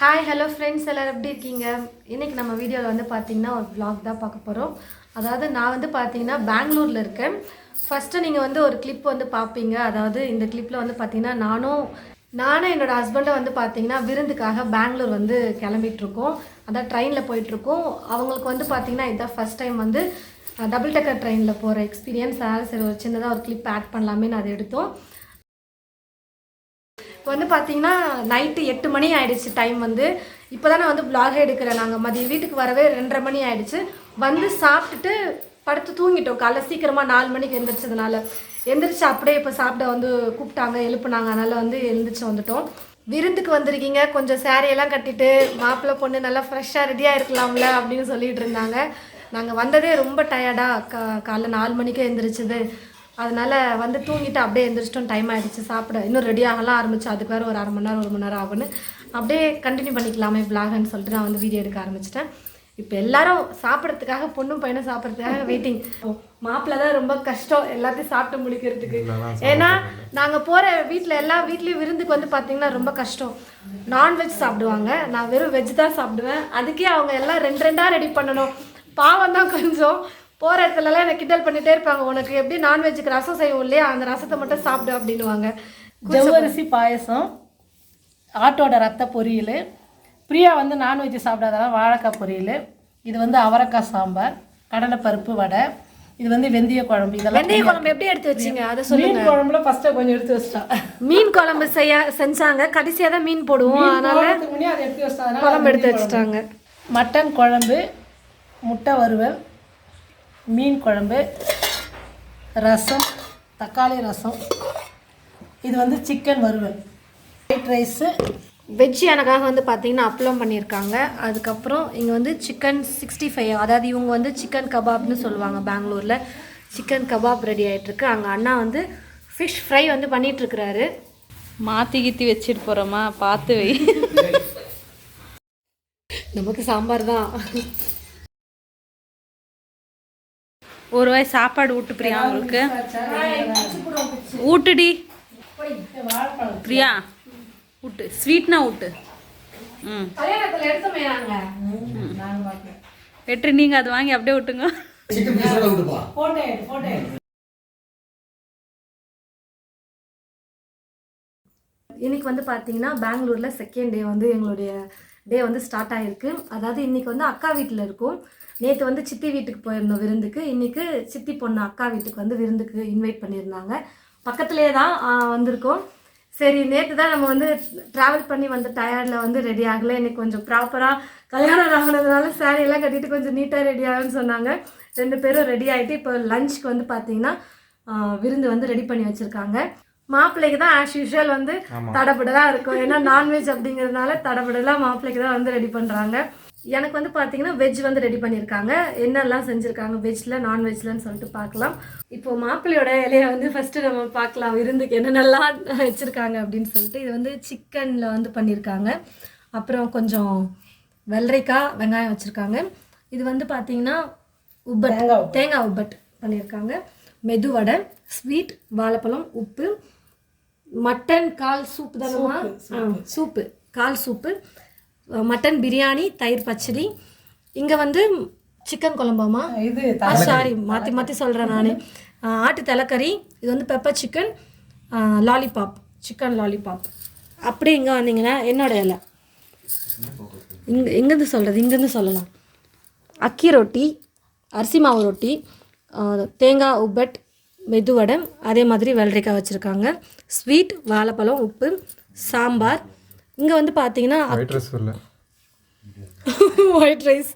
Hi hello friends எல்லோரும் எப்படி இருக்கீங்க? இன்றைக்கி நம்ம வீடியோவில் வந்து பார்த்திங்கன்னா ஒரு vlog தான் பார்க்க போகிறோம். அதாவது நான் வந்து பார்த்திங்கன்னா பெங்களூரில் இருக்கேன். ஃபஸ்ட்டு நீங்கள் வந்து ஒரு கிளிப் வந்து பார்ப்பீங்க. அதாவது இந்த கிளிப்பில் வந்து பார்த்திங்கன்னா நானும் என்னோடய ஹஸ்பண்டை வந்து பார்த்திங்கன்னா விருந்துக்காக பெங்களூர் வந்து கிளம்பிகிட்ருக்கோம். அதான் ட்ரெயினில் போயிட்டுருக்கோம். அவங்களுக்கு வந்து பார்த்திங்கன்னா இதுதான் ஃபஸ்ட் டைம் வந்து டபுள் டக்கர் ட்ரெயினில் போகிற எக்ஸ்பீரியன்ஸ். சரி ஒரு சின்னதாக ஒரு கிளிப் ஆட் பண்ணலாமேன்னு அதை எடுத்தோம். இப்போ வந்து பார்த்தீங்கன்னா நைட்டு 8 மணி ஆகிடுச்சு. டைம் வந்து இப்போ தான் நான் வந்து vlog எடுக்கிறேன். நாங்கள் மதியம் வீட்டுக்கு வரவே 2:30 மணி ஆகிடுச்சு. வந்து சாப்பிட்டுட்டு படுத்து தூங்கிட்டோம். காலைல சீக்கிரமாக 4 மணிக்கு எந்திரிச்சு அப்படியே இப்போ சாப்பிட வந்து கூப்பிட்டாங்க, எழுப்புனாங்க. அதனால் வந்து எழுந்திரிச்சு வந்துட்டோம். விருந்துக்கு வந்திருக்கீங்க, கொஞ்சம் சாரியெல்லாம் கட்டிட்டு மாப்பிள்ளை பொண்ணு நல்லா ஃப்ரெஷ்ஷாக ரெடியாக இருக்கலாம்ல அப்படின்னு சொல்லிகிட்டு இருந்தாங்க. நாங்கள் வந்ததே ரொம்ப டயர்டாக காலைல 4 மணிக்கே எழுந்திரிச்சிது. அதனால் வந்து தூங்கிட்டு அப்படியே எழுந்திரிச்சிட்டோம். டைம் ஆகிடுச்சு சாப்பிட. இன்னும் ரெடி ஆகலாம் ஆரம்பிச்சு. அதுக்கு வேறு ஒரு 1/2 மணி நேரம் 1 மணி நேரம் ஆகுன்னு அப்படியே கண்டினியூ பண்ணிக்கலாமே vlogன்னு சொல்லிட்டு நான் வந்து வீடியோ எடுக்க ஆரம்பிச்சிட்டேன். இப்போ எல்லாரும் சாப்பிட்றதுக்காக, பொண்ணும் பையனும் சாப்பிட்றதுக்காக வெயிட்டிங். மாப்பிள்ளை தான் ரொம்ப கஷ்டம் எல்லாத்தையும் சாப்பிட்டு முடிக்கிறதுக்கு. ஏன்னா நாங்கள் போகிற எல்லா வீட்லேயும் விருந்துக்கு வந்து பார்த்திங்கன்னா ரொம்ப கஷ்டம். நான்வெஜ் சாப்பிடுவாங்க, நான் வெறும் வெஜ் தான் சாப்பிடுவேன். அதுக்கே அவங்க எல்லாம் 2 ரெடி பண்ணணும். பாவம் தான் கொஞ்சம். போகிற இடத்துலலாம் என்னை கிண்டல் பண்ணிகிட்டே இருப்பாங்க. உனக்கு எப்படி நான்வெஜ்ஜுக்கு ரசம் செய்வோம் இல்லையா, அந்த ரசத்தை மட்டும் சாப்பிடு அப்படின்வாங்க. ஜவ்வரிசி பாயசம், ஆட்டோட ரத்த பொரியல். பிரியா வந்து நான்வெஜ் சாப்பிடாதனால வாழைக்காய் பொரியல். இது வந்து அவரைக்காய் சாம்பார், கடலைப்பருப்பு வடை. இது வந்து வெந்தய குழம்பு. இதெல்லாம் வெந்தய குழம்பு எப்படி எடுத்து வச்சிங்க அதை சொல்லுங்க. மீன் குழம்புல ஃபர்ஸ்ட்டு கொஞ்சம் எடுத்து வச்சிட்டேன். மீன் குழம்பு செஞ்சாங்க. கடைசியாக தான் மீன் போடுவோம், அதனால அதை எடுத்து வச்சிட்டாங்க. குழம்பு எடுத்து வச்சுட்டாங்க. மட்டன் குழம்பு, முட்டை வறுவல், மீன் குழம்பு, ரசம், தக்காளி ரசம். இது வந்து சிக்கன் வறுவல், ஒயிட் ரைஸு. வெஜ் எனக்காக வந்து பார்த்திங்கன்னா அப்பளம் பண்ணியிருக்காங்க. அதுக்கப்புறம் இங்கே வந்து சிக்கன் 65, அதாவது இவங்க வந்து சிக்கன் கபாப்னு சொல்லுவாங்க பெங்களூரில். சிக்கன் கபாப் ரெடி ஆகிட்டுருக்கு. அங்கே அண்ணா வந்து ஃபிஷ் ஃப்ரை வந்து பண்ணிகிட்ருக்கிறாரு. மாற்றி கீத்தி வச்சுட்டு போகிறோமா, பார்த்து வை. நமக்கு சாம்பார் தான். ஒரு வாய் சாப்பாடு ஊட்டு பிரியா, அவங்களுக்கு ஊட்டுடி பிரியா, ஊட்டு. ஸ்வீட்னா ஊட்டு. வெற்றி நீங்கள் அது வாங்கி அப்படியே விட்டுங்க. இன்னைக்கு வந்து பார்த்தீங்கன்னா பெங்களூரில் செகண்ட் டே வந்து எங்களுடைய டே வந்து ஸ்டார்ட் ஆகிருக்கு. அதாவது இன்றைக்கி வந்து அக்கா வீட்டில் இருக்கும். நேற்று வந்து சித்தி வீட்டுக்கு போயிருந்தோம் விருந்துக்கு. இன்றைக்கி சித்தி பொண்ணு அக்கா வீட்டுக்கு வந்து விருந்துக்கு இன்வைட் பண்ணியிருந்தாங்க. பக்கத்துலேயே தான் வந்திருக்கோம். சரி, நேற்று தான் நம்ம வந்து ட்ராவல் பண்ணி வந்து டயர்டில் வந்து ரெடி ஆகலை. இன்றைக்கி கொஞ்சம் ப்ராப்பராக கல்யாணம் ஆகினதுனால சாரியெல்லாம் கட்டிட்டு கொஞ்சம் நீட்டாக ரெடி ஆகுன்னு சொன்னாங்க. 2 பேரும் ரெடி ஆகிட்டு இப்போ லஞ்சுக்கு வந்து பார்த்திங்கன்னா விருந்து வந்து ரெடி பண்ணி வச்சுருக்காங்க. மாப்பிள்ளைக்கு தான் ஆஸ் யூஷுவல் வந்து தடபடலாம் இருக்கும். ஏன்னா நான்வெஜ் அப்படிங்கிறதுனால தடபடலாம் மாப்பிள்ளைக்கு தான் வந்து ரெடி பண்ணுறாங்க. எனக்கு வந்து பார்த்தீங்கன்னா வெஜ் வந்து ரெடி பண்ணியிருக்காங்க. என்னெல்லாம் செஞ்சுருக்காங்க வெஜ்ஜில் நான்வெஜ்லன்னு சொல்லிட்டு பார்க்கலாம். இப்போது மாப்பிள்ளையோட இலையை வந்து ஃபஸ்ட்டு நம்ம பார்க்கலாம் விருந்துக்கு என்னென்னலாம் வச்சுருக்காங்க அப்படின்னு சொல்லிட்டு. இது வந்து சிக்கனில் வந்து பண்ணியிருக்காங்க. அப்புறம் கொஞ்சம் வெள்ளரிக்காய், வெங்காயம் வச்சுருக்காங்க. இது வந்து பார்த்திங்கன்னா உப்பட், தேங்காய் உப்பட் பண்ணியிருக்காங்க. மெதுவடை, ஸ்வீட், வாழைப்பழம், உப்பு, மட்டன் கால் சூப்பு தானமா, சூப்பு, கால் சூப்பு, மட்டன் பிரியாணி, தயிர் பச்சடி. இங்கே வந்து சிக்கன் குழம்பாமா, இது சாரி மாற்றி சொல்கிறேன் நான். ஆட்டு தலைக்கறி. இது வந்து pepper chicken, lollipop, chicken lollipop. அப்படி இங்கே வந்தீங்கன்னா என்னோட இலை இங்கேருந்து சொல்கிறது, இங்கேருந்து சொல்லலாம். அக்கி ரொட்டி, அரிசி மாவு ரொட்டி, தேங்காய் உப்பட், மெதுவடை, அதே மாதிரி வெள்ளரிக்காய் வச்சுருக்காங்க. ஸ்வீட், வாழைப்பழம், உப்பு, சாம்பார். இங்கே வந்து பார்த்தீங்கன்னா ஒயிட் ரைஸ்.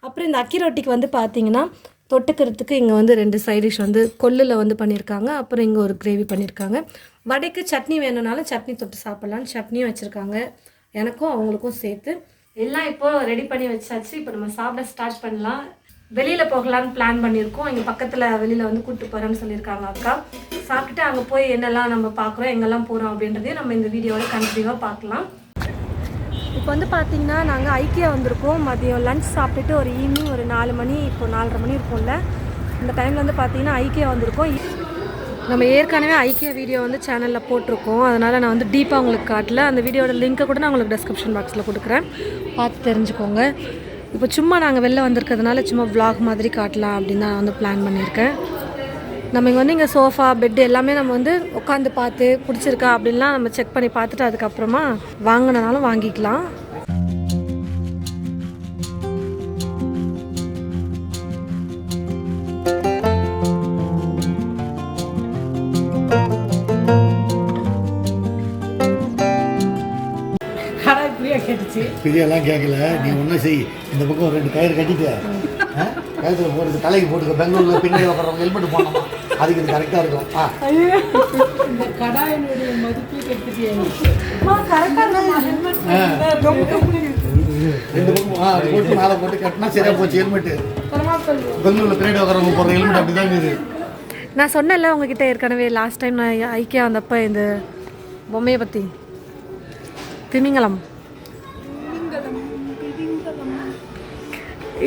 அப்புறம் இந்த அக்கி ரொட்டிக்கு வந்து பார்த்தீங்கன்னா தொட்டுக்கிறதுக்கு இங்கே வந்து 2 சைட் டிஷ் வந்து கொல்லில் வந்து பண்ணியிருக்காங்க. அப்புறம் இங்கே ஒரு கிரேவி பண்ணியிருக்காங்க. வடைக்கு சட்னி வேணும்னாலும் சட்னி தொட்டு சாப்பிட்லான்னு சட்னியும் வச்சுருக்காங்க, எனக்கும் அவங்களுக்கும் சேர்த்து. எல்லாம் இப்போது ரெடி பண்ணி வச்சாச்சு. இப்போ நம்ம சாப்பிட ஸ்டார்ட் பண்ணலாம். வெளியில் போகலான்னு பிளான் பண்ணியிருக்கோம். இங்கே பக்கத்தில் வெளியில் வந்து கூப்பிட்டு போகிறேன்னு சொல்லியிருக்காங்க அக்கா. சாப்பிட்டுட்டு அங்கே போய் என்னெல்லாம் நம்ம பார்க்குறோம், எங்கெல்லாம் போகிறோம் அப்படின்றதையும் நம்ம இந்த வீடியோவில் கண்டினியூவாக பார்க்கலாம். இப்போ வந்து பார்த்திங்கன்னா நாங்கள் ஐக்கியா வந்திருக்கோம். மதியம் லஞ்ச் சாப்பிட்டுட்டு ஒரு ஈவினிங் ஒரு 4 மணி, இப்போ 4:30 மணி இருக்கும்ல, இந்த டைமில் வந்து பார்த்திங்கன்னா ஐக்கியா வந்திருக்கோம். நம்ம ஏற்கனவே ஐக்கியா வீடியோ வந்து சேனலில் போட்டிருக்கோம், அதனால் நான் வந்து டீப்பாக உங்களுக்கு காட்டல. அந்த வீடியோட லிங்க்கை கூட நான் உங்களுக்கு டிஸ்கிரிப்ஷன் பாக்ஸில் கொடுக்குறேன், பார்த்து தெரிஞ்சுக்கோங்க. இப்போ சும்மா நாங்கள் வெளில வந்திருக்கிறதுனால சும்மா vlog மாதிரி காட்டலாம் அப்படின்னு தான் நான் வந்து பிளான் பண்ணியிருக்கேன். நம்ம இங்கே வந்து இங்கே சோஃபா பெட்டு எல்லாமே நம்ம வந்து உட்காந்து பார்த்து பிடிச்சிருக்கா அப்படின்லாம் நம்ம செக் பண்ணி பார்த்துட்டு அதுக்கப்புறமா வாங்கினாலும் வாங்கிக்கலாம். பிரியெல்லாம் கேட்கல, நீ ஒன்றும் செய், இந்த பக்கம் 2 கயிறு கட்டிட்டு கயிறு போட்டு தலைக்கு போட்டுக்க. பெங்களூரில் பின்னாடி உட்காரவங்க ஹெல்மெட் போனோமா, அதுக்கு இது கரெக்டாக இருக்கும். இந்த கடாயினுடைய மதிப்பு கெடுத்துட்டீங்க. 2 பக்கம் போட்டு மேலே போட்டு கட்டினா சரியாக போச்சு ஹெல்மெட்டு. பெங்களூரில் பின்னாடி உட்காரவங்க போடுற ஹெல்மெட் அப்படி தான் இருக்குது. நான் சொன்னேன்ல உங்ககிட்ட ஏற்கனவே லாஸ்ட் டைம் நான் ஐக்கியா வந்தப்போ இந்த பொம்மையை பற்றி, திமிங்கலம்,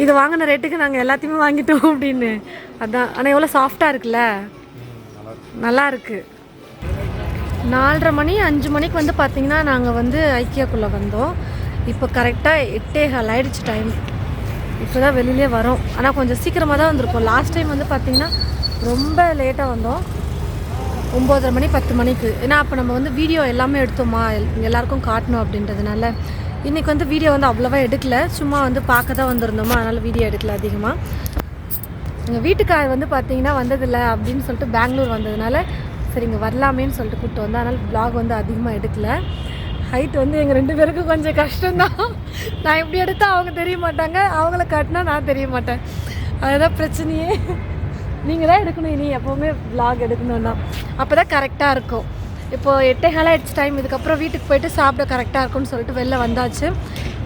இது வாங்கின ரேட்டுக்கு நாங்கள் எல்லாத்தையுமே வாங்கிட்டோம் அப்படின்னு. அதான், ஆனால் எவ்வளோ சாஃப்டாக இருக்குல்ல, நல்லா இருக்குது. 4:30 மணி 5 மணிக்கு வந்து பார்த்திங்கன்னா நாங்கள் வந்து ஐக்கியாக்குள்ளே வந்தோம். இப்போ கரெக்டாக 8:15 ஆயிடுச்சு டைம். இப்போ தான் வெளியிலே வரோம். ஆனால் கொஞ்சம் சீக்கிரமாக தான் வந்திருக்கோம். லாஸ்ட் டைம் வந்து பார்த்திங்கன்னா ரொம்ப லேட்டாக வந்தோம், 9:30 மணி 10 மணிக்கு. ஏன்னா அப்போ நம்ம வந்து வீடியோ எல்லாமே எடுத்தோமா, எல்லாருக்கும் காட்டணும் அப்படின்றதுனால. இன்றைக்கி வந்து வீடியோ வந்து அவ்வளோவா எடுக்கல, சும்மா வந்து பார்க்க தான் வந்திருந்தோமா, அதனால் வீடியோ எடுக்கல அதிகமாக. எங்கள் வீட்டுக்கார் வந்து பார்த்திங்கன்னா வந்ததில்லை அப்படின்னு சொல்லிட்டு பெங்களூர் வந்ததுனால சரி இங்கே வரலாமேன்னு சொல்லிட்டு கூப்பிட்டு வந்தோம். அதனால் vlog வந்து அதிகமாக எடுக்கல. ஹைட் வந்து எங்கள் 2 பேருக்கும் கொஞ்சம் கஷ்டம்தான். நான் எப்படி எடுத்தால் அவங்க தெரிய மாட்டாங்க, அவங்கள காட்டினா நான் தெரிய மாட்டேன். அதுதான் பிரச்சனையே. நீங்கள் தான் எடுக்கணும், இனி எப்போவுமே vlog எடுக்கணும்னா அப்போ தான் கரெக்டாக இருக்கும். இப்போது 8:15 ஆயிடுச்சு டைம். இதுக்கப்புறம் வீட்டுக்கு போயிட்டு சாப்பிட கரெக்டாக இருக்கும்னு சொல்லிட்டு வெளில வந்தாச்சு.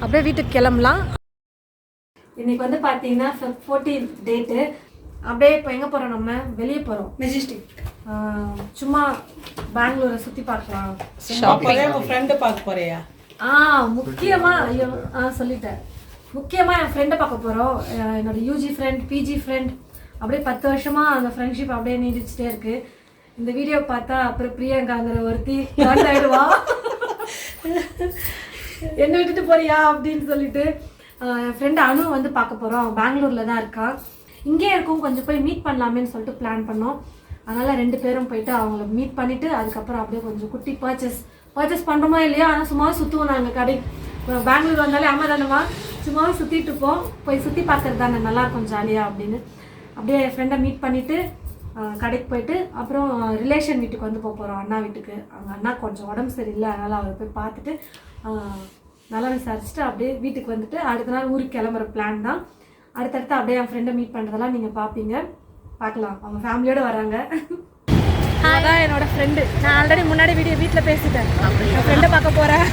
அப்படியே வீட்டுக்கு கிளம்பலாம். இன்றைக்கி வந்து பார்த்தீங்கன்னா 14 டேட்டு. அப்படியே இப்போ எங்கே போகிறோம், நம்ம வெளியே போகிறோம், மெஜெஸ்டிக். சும்மா பெங்களூரை சுற்றி பார்க்கலாம். ஃப்ரெண்டு பார்க்க போறியா? முக்கியமாக ஐயோ சொல்லிட்டேன். முக்கியமாக என் ஃப்ரெண்டை பார்க்க போகிறோம். என்னோடய யூஜி ஃப்ரெண்ட், பிஜி ஃப்ரெண்ட், அப்படியே 10 வருஷமாக அந்த ஃப்ரெண்ட்ஷிப் அப்படியே நீடிச்சுட்டே இருக்குது. இந்த வீடியோ பார்த்தா அப்புறம் பிரியங்காங்கிற ஒருத்தி ஆயிடுவா, என்ன விட்டுட்டு போறியா அப்படின்னு சொல்லிட்டு. என் ஃப்ரெண்டு அனு வந்து பார்க்க போகிறோம். பெங்களூரில் தான் இருக்கா. இங்கே இருக்கும், கொஞ்சம் போய் மீட் பண்ணலாமேன்னு சொல்லிட்டு பிளான் பண்ணோம். அதனால் 2 பேரும் போயிட்டு அவங்கள மீட் பண்ணிவிட்டு அதுக்கப்புறம் அப்படியே கொஞ்சம் குட்டி பர்ச்சேஸ் பண்ணுறோமா இல்லையா, ஆனால் சும்மா சுற்றுவோம். நாங்கள் கடை பெங்களூர் வந்தாலே அம்மா தானேம்மா சும்மாவே சுற்றிட்டு இருப்போம். போய் சுற்றி பார்க்குறது தானே நல்லாயிருக்கும் ஜாலியாக அப்படின்னு. அப்படியே என் ஃப்ரெண்டை மீட் பண்ணிவிட்டு கடைக்கு போயிட்டு அப்புறம் ரிலேஷன் வீட்டுக்கு வந்து போகிறோம், அண்ணா வீட்டுக்கு. அவங்க அண்ணா கொஞ்சம் உடம்பு சரியில்லை, அதனால் அவரை போய் பார்த்துட்டு நல்லா விசாரிச்சுட்டு அப்படியே வீட்டுக்கு வந்துட்டு அடுத்த நாள் ஊருக்கு கிளம்புற பிளான் தான். அடுத்தடுத்து அப்படியே என் ஃப்ரெண்டை மீட் பண்ணுறதெல்லாம் நீங்கள் பார்ப்பீங்க, பார்க்கலாம். அவங்க ஃபேமிலியோடு வராங்க. அதான் என்னோட ஃப்ரெண்டு. நான் ஆல்ரெடி முன்னாடி வீட்டில் பேசிட்டேன், என் ஃப்ரெண்டை பார்க்க போகிறேன்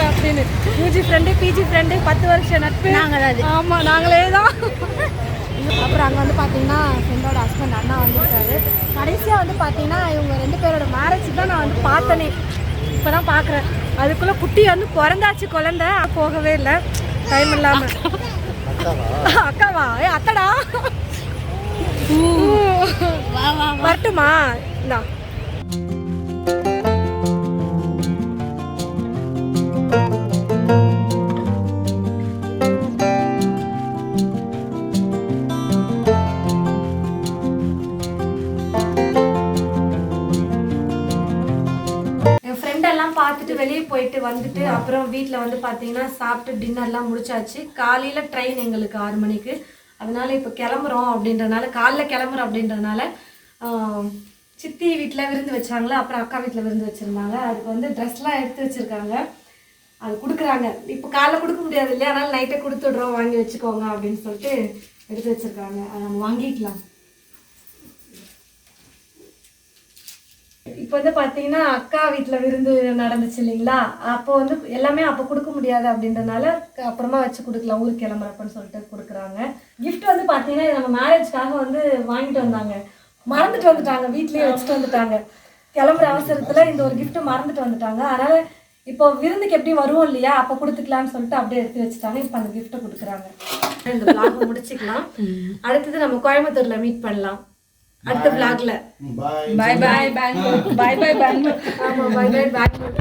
அப்படின்னு. யூஜி ஃப்ரெண்டு, பிஜி ஃப்ரெண்டு, 10 வருஷம் நட்பு. ஆமாம், நாங்களே தான். அப்புறம் அங்கே வந்து பார்த்தீங்கன்னா ஃப்ரெண்டோட ஹஸ்பண்ட் அண்ணா வந்துருக்காரு. கடைசியாக வந்து பார்த்தீங்கன்னா இவங்க 2 பேரோட மேரேஜ் தான் நான் வந்து பார்த்தனே, இப்போ தான் பார்க்குறேன். அதுக்குள்ளே குட்டி வந்து பிறந்தாச்சு, குழந்தை போகவே இல்லை, டைம் இல்லாமல். அக்காவா? அத்தடா வரட்டுமா? இந்தா பார்த்துட்டு வெளியே போயிட்டு வந்துட்டு அப்புறம் வீட்டில் வந்து பார்த்தீங்கன்னா சாப்பிட்டு டின்னர்லாம் முடிச்சாச்சு. காலையில் ட்ரெயின் எங்களுக்கு 6 மணிக்கு. அதனால இப்போ கிளம்புறோம் அப்படின்றனால, காலைல கிளம்புறோம் அப்படின்றனால சித்தி வீட்டில் விருந்து வச்சாங்களே, அப்புறம் அக்கா வீட்டில் விருந்து வச்சுருந்தாங்க. அதுக்கு வந்து ட்ரெஸ்லாம் எடுத்து வச்சுருக்காங்க, அது கொடுக்குறாங்க. இப்போ காலைல கொடுக்க முடியாது இல்லையா, அதனால் நைட்டே கொடுத்துட்றோம், வாங்கி வச்சுக்கோங்க அப்படின்னு சொல்லிட்டு எடுத்து வச்சுருக்காங்க. அதை நம்ம வாங்கிக்கலாம். இப்போ வந்து பார்த்தீங்கன்னா அக்கா வீட்டில் விருந்து நடந்துச்சு இல்லைங்களா, அப்போ வந்து எல்லாமே அப்போ கொடுக்க முடியாது அப்படின்றனால அப்புறமா வச்சு கொடுக்கலாம், ஊருக்கு கிளம்புறப்பன்னு சொல்லிட்டு கொடுக்குறாங்க. கிஃப்ட் வந்து பார்த்தீங்கன்னா நம்ம மேரேஜ்க்காக வந்து வாங்கிட்டு வந்தாங்க, மறந்துட்டு வந்துட்டாங்க, வீட்லேயே வச்சுட்டு வந்துட்டாங்க. கிளம்புற அவசரத்தில் இந்த ஒரு கிஃப்ட்டை மறந்துட்டு வந்துட்டாங்க. அதனால் இப்போ விருந்துக்கு எப்படி வருவோம் இல்லையா, அப்போ கொடுத்துக்கலான்னு சொல்லிட்டு அப்படியே எடுத்து வச்சுட்டாங்க. இப்போ அந்த கிஃப்ட்டை கொடுக்குறாங்க. இந்த vlog முடிச்சுக்கலாம். அடுத்தது நம்ம கோயம்புத்தூரில் மீட் பண்ணலாம். அடுத்த vlogல பாய் பாய் பாய் பெங்களூர் பாய் பாய் பெங்களூர் ஆமா பை பை பேங்களூர்